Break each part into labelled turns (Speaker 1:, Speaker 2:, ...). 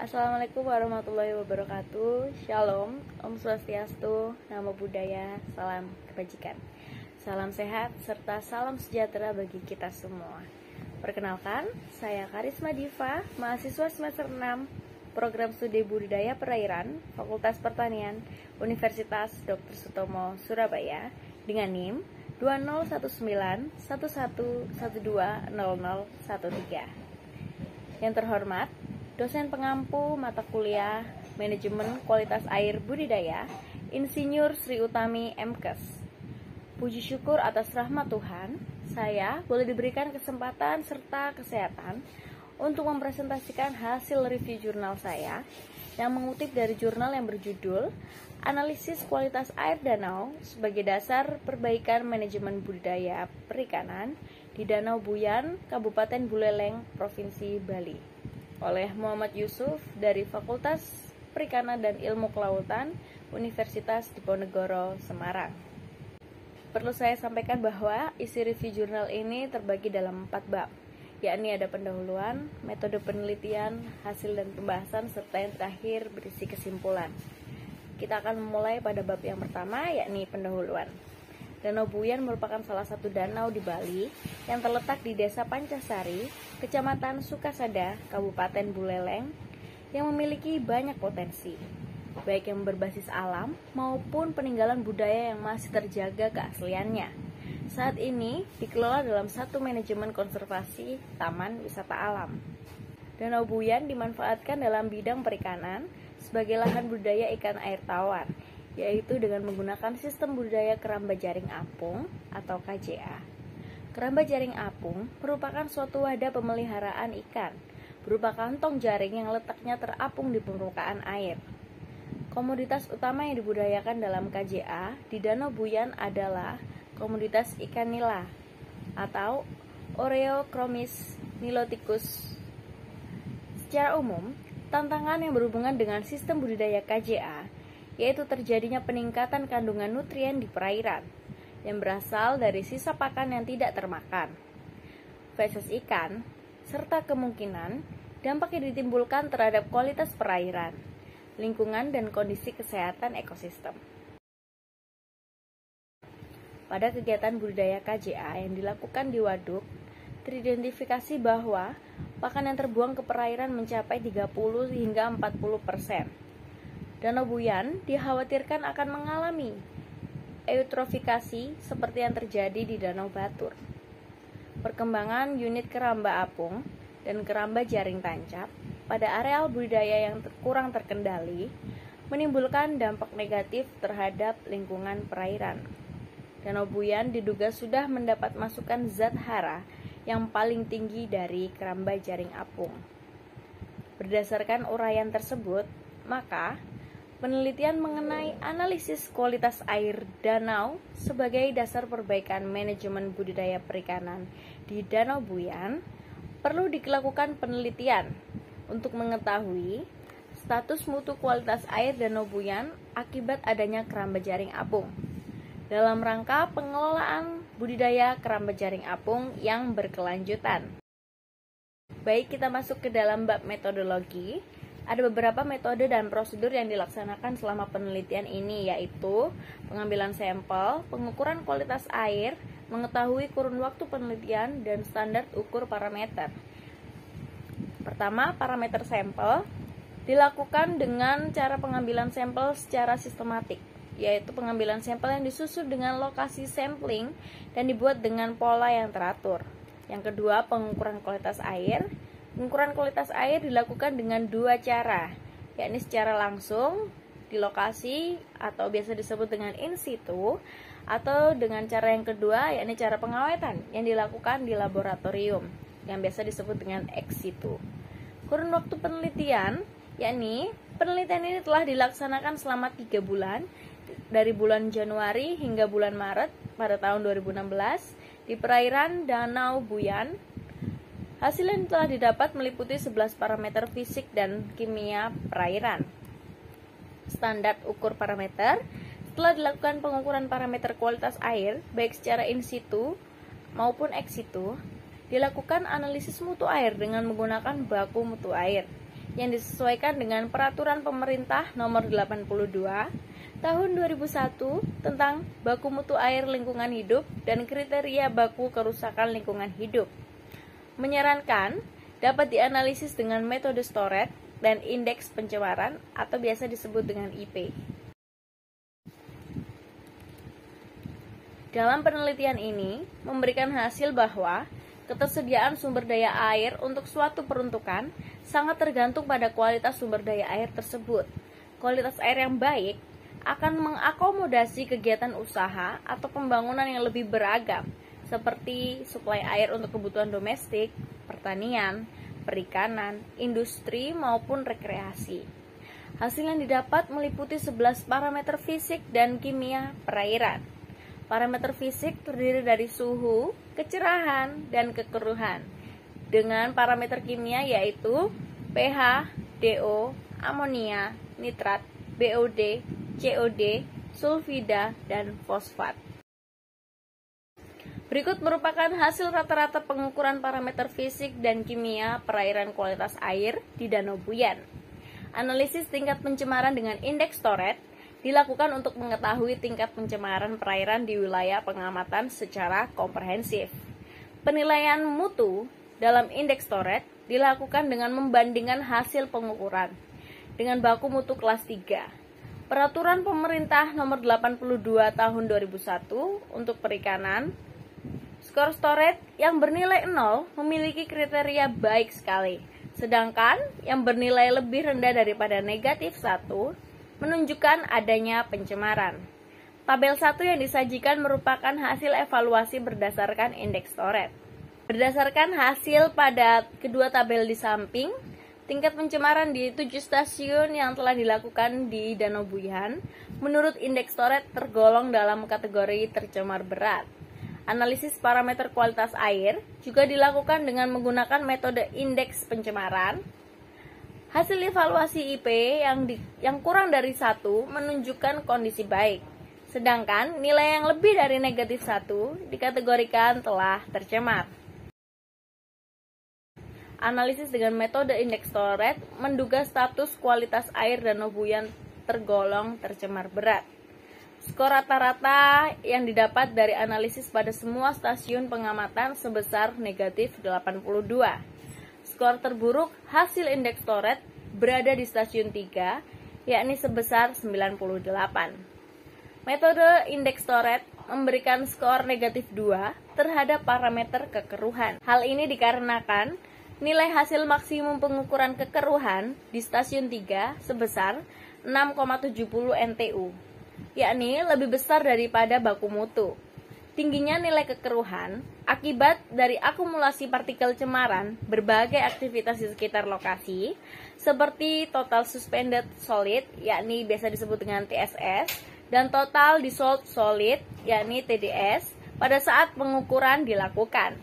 Speaker 1: Assalamualaikum warahmatullahi wabarakatuh. Shalom, Om Swastiastu, Namo Buddhaya, salam kebajikan, salam sehat, serta salam sejahtera bagi kita semua. Perkenalkan, saya Karisma Diva, mahasiswa semester 6 Program Studi Budidaya Perairan, Fakultas Pertanian, Universitas Dr. Sutomo, Surabaya, dengan NIM 201911120013. Yang terhormat, dosen pengampu mata kuliah Manajemen Kualitas Air Budidaya, Insinyur Sri Utami MKes. Puji syukur atas rahmat Tuhan, saya boleh diberikan kesempatan serta kesehatan untuk mempresentasikan hasil review jurnal saya yang mengutip dari jurnal yang berjudul Analisis Kualitas Air Danau sebagai Dasar Perbaikan Manajemen Budidaya Perikanan di Danau Buyan, Kabupaten Buleleng, Provinsi Bali, oleh Muhammad Yusuf dari Fakultas Perikanan dan Ilmu Kelautan Universitas Diponegoro, Semarang. Perlu saya sampaikan bahwa isi review jurnal ini terbagi dalam 4 bab, yakni ada pendahuluan, metode penelitian, hasil dan pembahasan, serta yang terakhir berisi kesimpulan. Kita akan memulai pada bab yang pertama, yakni pendahuluan. Danau Buyan merupakan salah satu danau di Bali yang terletak di Desa Pancasari, Kecamatan Sukasada, Kabupaten Buleleng, yang memiliki banyak potensi, baik yang berbasis alam maupun peninggalan budaya yang masih terjaga keasliannya. Saat ini dikelola dalam satu manajemen konservasi Taman Wisata Alam. Danau Buyan dimanfaatkan dalam bidang perikanan sebagai lahan budidaya ikan air tawar, yaitu dengan menggunakan sistem budidaya keramba jaring apung atau KJA. Keramba jaring apung merupakan suatu wadah pemeliharaan ikan berupa kantong jaring yang letaknya terapung di permukaan air. Komoditas utama yang dibudidayakan dalam KJA di Danau Buyan adalah komoditas ikan nila atau Oreochromis niloticus. Secara umum, tantangan yang berhubungan dengan sistem budidaya KJA yaitu terjadinya peningkatan kandungan nutrien di perairan yang berasal dari sisa pakan yang tidak termakan, feses ikan, serta kemungkinan dampak yang ditimbulkan terhadap kualitas perairan, lingkungan, dan kondisi kesehatan ekosistem. Pada kegiatan budidaya KJA yang dilakukan di waduk, teridentifikasi bahwa pakan yang terbuang ke perairan mencapai 30 hingga 40%. Danau Buyan dikhawatirkan akan mengalami eutrofikasi seperti yang terjadi di Danau Batur. Perkembangan unit keramba apung dan keramba jaring tancap pada areal budidaya yang kurang terkendali menimbulkan dampak negatif terhadap lingkungan perairan. Danau Buyan diduga sudah mendapat masukan zat hara yang paling tinggi dari keramba jaring apung. Berdasarkan uraian tersebut, maka penelitian mengenai analisis kualitas air danau sebagai dasar perbaikan manajemen budidaya perikanan di Danau Buyan perlu dilakukan penelitian untuk mengetahui status mutu kualitas air Danau Buyan akibat adanya keramba jaring apung dalam rangka pengelolaan budidaya keramba jaring apung yang berkelanjutan. Baik, kita masuk ke dalam bab metodologi. Ada beberapa metode dan prosedur yang dilaksanakan selama penelitian ini, yaitu pengambilan sampel, pengukuran kualitas air, mengetahui kurun waktu penelitian, dan standar ukur parameter. Pertama, parameter sampel dilakukan dengan cara pengambilan sampel secara sistematik, yaitu pengambilan sampel yang disusun dengan lokasi sampling dan dibuat dengan pola yang teratur. Yang kedua, pengukuran kualitas air. Pengukuran kualitas air dilakukan dengan 2 cara, yakni secara langsung di lokasi atau biasa disebut dengan in situ, atau dengan cara yang kedua, yakni cara pengawetan yang dilakukan di laboratorium yang biasa disebut dengan ex situ. Kurun waktu penelitian, yakni penelitian ini telah dilaksanakan selama 3 bulan, dari bulan Januari hingga bulan Maret pada tahun 2016 di perairan Danau Buyan. Hasil yang telah didapat meliputi 11 parameter fisik dan kimia perairan. Standar ukur parameter. Setelah dilakukan pengukuran parameter kualitas air, baik secara in situ maupun ex situ, dilakukan analisis mutu air dengan menggunakan baku mutu air yang disesuaikan dengan Peraturan Pemerintah Nomor 82 Tahun 2001 tentang baku mutu air lingkungan hidup dan kriteria baku kerusakan lingkungan hidup. Menyarankan dapat dianalisis dengan metode Storet dan indeks pencemaran atau biasa disebut dengan IP. Dalam penelitian ini memberikan hasil bahwa ketersediaan sumber daya air untuk suatu peruntukan sangat tergantung pada kualitas sumber daya air tersebut. Kualitas air yang baik akan mengakomodasi kegiatan usaha atau pembangunan yang lebih beragam, seperti suplai air untuk kebutuhan domestik, pertanian, perikanan, industri, maupun rekreasi. Hasil yang didapat meliputi 11 parameter fisik dan kimia perairan. Parameter fisik terdiri dari suhu, kecerahan, dan kekeruhan. Dengan parameter kimia yaitu pH, DO, amonia, nitrat, BOD, COD, sulfida, dan fosfat. Berikut merupakan hasil rata-rata pengukuran parameter fisik dan kimia perairan kualitas air di Danau Buyan. Analisis tingkat pencemaran dengan indeks Storet dilakukan untuk mengetahui tingkat pencemaran perairan di wilayah pengamatan secara komprehensif. Penilaian mutu dalam indeks Storet dilakukan dengan membandingkan hasil pengukuran dengan baku mutu kelas 3. Peraturan Pemerintah Nomor 82 Tahun 2001 untuk perikanan. Skor Storet yang bernilai 0 memiliki kriteria baik sekali, sedangkan yang bernilai lebih rendah daripada negatif 1 menunjukkan adanya pencemaran. Tabel 1 yang disajikan merupakan hasil evaluasi berdasarkan indeks Storet. Berdasarkan hasil pada kedua tabel di samping, tingkat pencemaran di 7 stasiun yang telah dilakukan di Danau Buyan menurut indeks Storet tergolong dalam kategori tercemar berat. Analisis parameter kualitas air juga dilakukan dengan menggunakan metode indeks pencemaran. Hasil evaluasi IP yang kurang dari 1 menunjukkan kondisi baik, sedangkan nilai yang lebih dari negatif 1 dikategorikan telah tercemar. Analisis dengan metode indeks Storet menduga status kualitas air Danau Buyan tergolong tercemar berat. Skor rata-rata yang didapat dari analisis pada semua stasiun pengamatan sebesar negatif 82. Skor terburuk hasil indeks Storet berada di stasiun 3, yakni sebesar 98. Metode indeks Storet memberikan skor negatif 2 terhadap parameter kekeruhan. Hal ini dikarenakan nilai hasil maksimum pengukuran kekeruhan di stasiun 3 sebesar 6,70 NTU. Yakni lebih besar daripada baku mutu. Tingginya nilai kekeruhan akibat dari akumulasi partikel cemaran berbagai aktivitas di sekitar lokasi, seperti total suspended solid, yakni biasa disebut dengan TSS, dan total dissolved solid, yakni TDS, pada saat pengukuran dilakukan.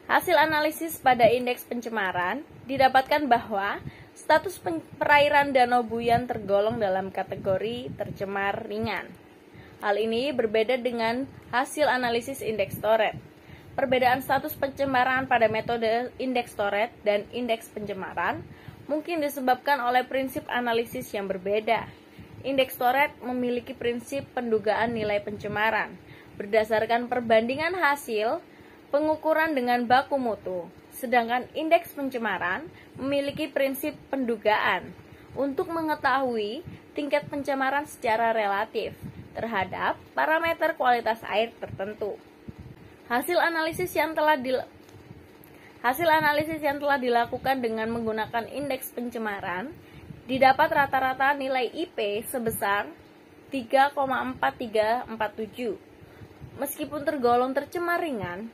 Speaker 1: Hasil analisis pada indeks pencemaran didapatkan bahwa status perairan Danau Buyan tergolong dalam kategori tercemar ringan. Hal ini berbeda dengan hasil analisis indeks Storet. Perbedaan status pencemaran pada metode indeks Storet dan indeks pencemaran mungkin disebabkan oleh prinsip analisis yang berbeda. Indeks Storet memiliki prinsip pendugaan nilai pencemaran berdasarkan perbandingan hasil pengukuran dengan baku mutu. Sedangkan indeks pencemaran memiliki prinsip pendugaan untuk mengetahui tingkat pencemaran secara relatif terhadap parameter kualitas air tertentu. Hasil analisis yang telah dilakukan dengan menggunakan indeks pencemaran didapat rata-rata nilai IP sebesar 3,4347. Meskipun tergolong tercemar ringan,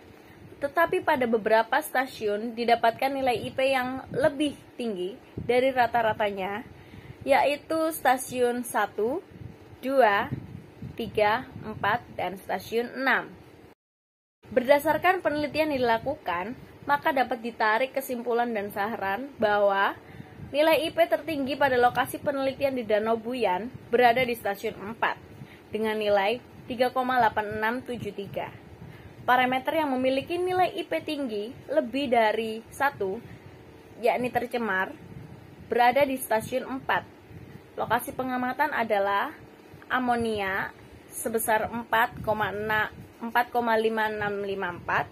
Speaker 1: tetapi pada beberapa stasiun didapatkan nilai IP yang lebih tinggi dari rata-ratanya, yaitu stasiun 1, 2, 3, 4, dan stasiun 6. Berdasarkan penelitian yang dilakukan, maka dapat ditarik kesimpulan dan saran bahwa nilai IP tertinggi pada lokasi penelitian di Danau Buyan berada di stasiun 4 dengan nilai 3,8673. Parameter yang memiliki nilai IP tinggi lebih dari 1, yakni tercemar, berada di stasiun 4. Lokasi pengamatan adalah amonia sebesar 4,5654,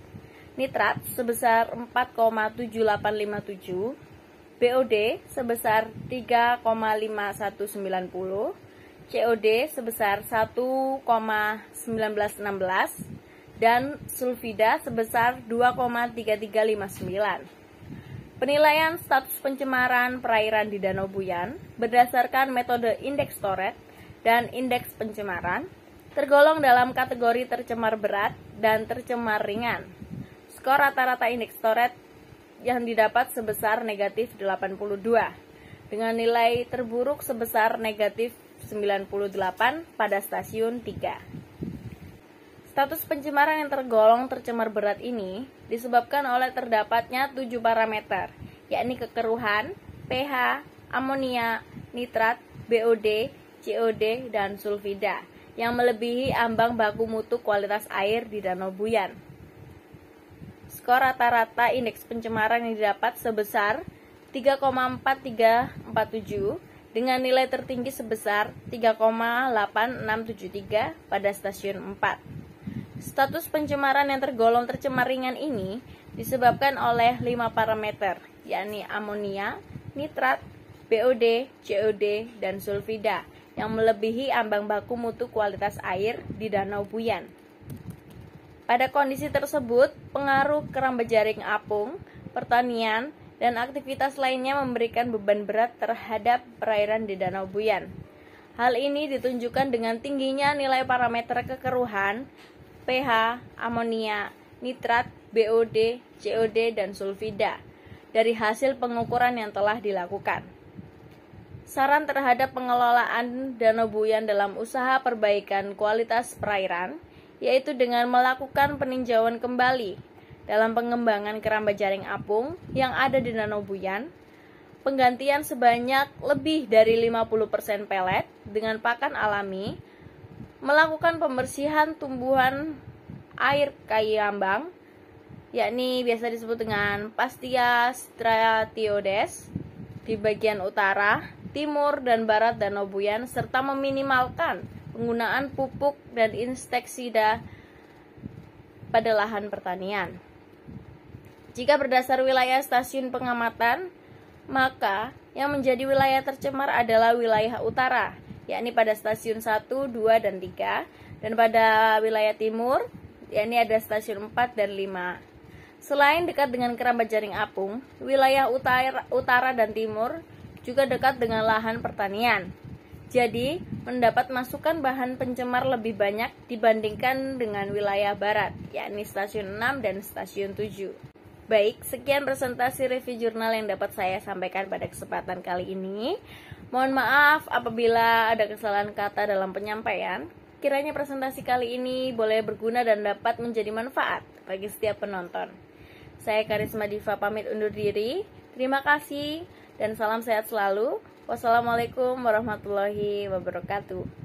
Speaker 1: nitrat sebesar 4,7857, BOD sebesar 3,5190, COD sebesar 1,1916, dan sulfida sebesar 2,3359. Penilaian status pencemaran perairan di Danau Buyan berdasarkan metode indeks Toret dan indeks pencemaran tergolong dalam kategori tercemar berat dan tercemar ringan. Skor rata-rata indeks Toret yang didapat sebesar negatif 82, dengan nilai terburuk sebesar negatif 98 pada stasiun 3. Status pencemaran yang tergolong tercemar berat ini disebabkan oleh terdapatnya 7 parameter, yakni kekeruhan, pH, amonia, nitrat, BOD, COD, dan sulfida, yang melebihi ambang baku mutu kualitas air di Danau Buyan. Skor rata-rata indeks pencemaran yang didapat sebesar 3,4347 dengan nilai tertinggi sebesar 3,8673 pada stasiun 4. Status pencemaran yang tergolong tercemar ringan ini disebabkan oleh 5 parameter, yakni amonia, nitrat, BOD, COD, dan sulfida, yang melebihi ambang baku mutu kualitas air di Danau Buyan. Pada kondisi tersebut, pengaruh keramba jaring apung, pertanian, dan aktivitas lainnya memberikan beban berat terhadap perairan di Danau Buyan. Hal ini ditunjukkan dengan tingginya nilai parameter kekeruhan, pH, amonia, nitrat, BOD, COD, dan sulfida dari hasil pengukuran yang telah dilakukan. Saran terhadap pengelolaan Danau Buyan dalam usaha perbaikan kualitas perairan, yaitu dengan melakukan peninjauan kembali dalam pengembangan keramba jaring apung yang ada di Danau Buyan, penggantian sebanyak lebih dari 50% pelet dengan pakan alami, melakukan pembersihan tumbuhan air kayambang, yakni biasa disebut dengan Pastia stratiodes di bagian utara, timur, dan barat Danau Buyan, serta meminimalkan penggunaan pupuk dan insektisida pada lahan pertanian. Jika berdasar wilayah stasiun pengamatan, maka yang menjadi wilayah tercemar adalah wilayah utara, yakni pada stasiun 1, 2, dan 3, dan pada wilayah timur, yakni ada stasiun 4 dan 5. Selain dekat dengan keramba jaring apung, wilayah utara dan timur juga dekat dengan lahan pertanian. Jadi, mendapat masukan bahan pencemar lebih banyak dibandingkan dengan wilayah barat, yakni stasiun 6 dan stasiun 7. Baik, sekian presentasi review jurnal yang dapat saya sampaikan pada kesempatan kali ini. Mohon maaf apabila ada kesalahan kata dalam penyampaian. Kiranya presentasi kali ini boleh berguna dan dapat menjadi manfaat bagi setiap penonton. Saya Karisma Diva pamit undur diri. Terima kasih dan salam sehat selalu. Wassalamualaikum warahmatullahi wabarakatuh.